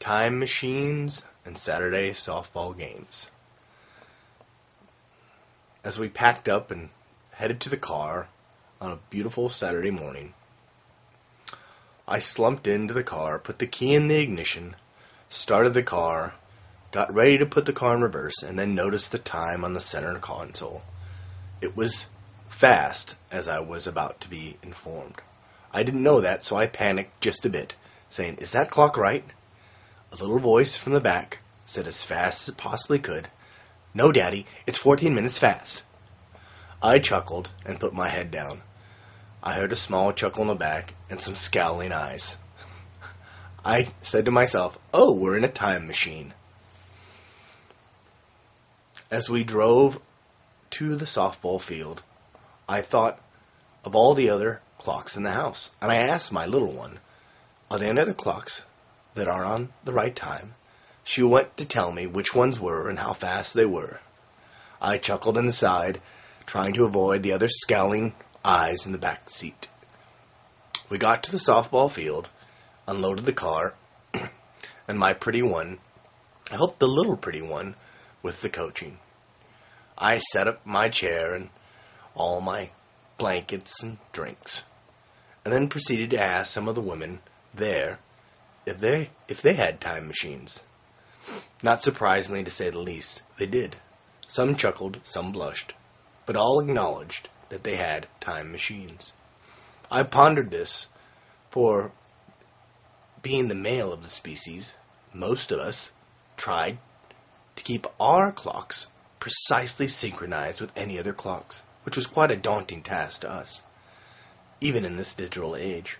Time machines and Saturday softball games. As we packed up and headed to the car on a beautiful Saturday morning, I slumped into the car, put the key in the ignition, started the car, got ready to put the car in reverse, and then noticed the time on the center console. It was fast, as I was about to be informed. I didn't know that, so I panicked just a bit, saying, "Is that clock right?" A little voice from the back said as fast as it possibly could, "No, Daddy, it's 14 minutes fast." I chuckled and put my head down. I heard a small chuckle in the back and some scowling eyes. I said to myself, "Oh, we're in a time machine." As we drove to the softball field, I thought of all the other clocks in the house, and I asked my little one, "Are there any other clocks that are on the right time?" She went to tell me which ones were and how fast they were. I chuckled and sighed, trying to avoid the other scowling eyes in the back seat. We got to the softball field, unloaded the car, and my pretty one helped the little pretty one with the coaching. I set up my chair and all my blankets and drinks, and then proceeded to ask some of the women there if they had time machines. Not surprisingly, to say the least, they did. Some chuckled, some blushed, but all acknowledged that they had time machines. I pondered this, for being the male of the species, most of us tried to keep our clocks precisely synchronized with any other clocks, which was quite a daunting task to us, even in this digital age.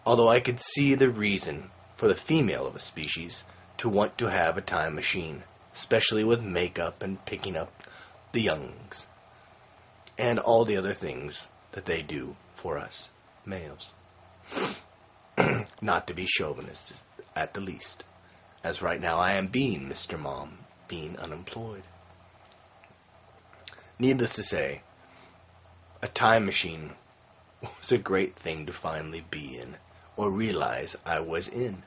Although I could see the reason for the female of a species to want to have a time machine, especially with makeup and picking up the youngs, and all the other things that they do for us males. Not to be chauvinist at the least, as right now I am being Mr. Mom, being unemployed. Needless to say, a time machine was a great thing to finally be in, or realize I was in.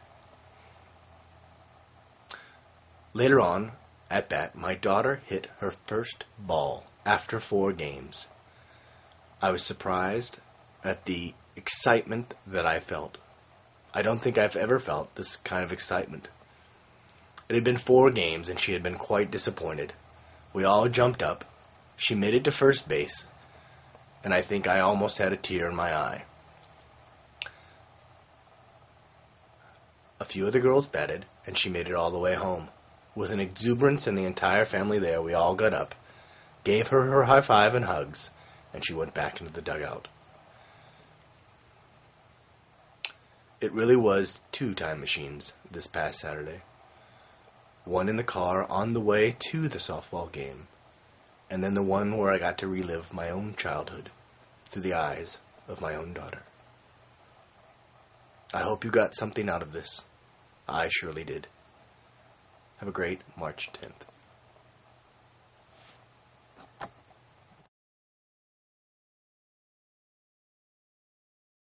Later on, at bat, my daughter hit her first ball after 4 games. I was surprised at the excitement that I felt. I don't think I've ever felt this kind of excitement. It had been 4 games, and she had been quite disappointed. We all jumped up. She made it to first base, and I think I almost had a tear in my eye. A few of the girls batted, and she made it all the way home. With an exuberance and the entire family there, we all got up, gave her her high five and hugs, and she went back into the dugout. It really was 2 time machines this past Saturday. One in the car on the way to the softball game, and then the one where I got to relive my own childhood through the eyes of my own daughter. I hope you got something out of this. I surely did. Have a great March 10th.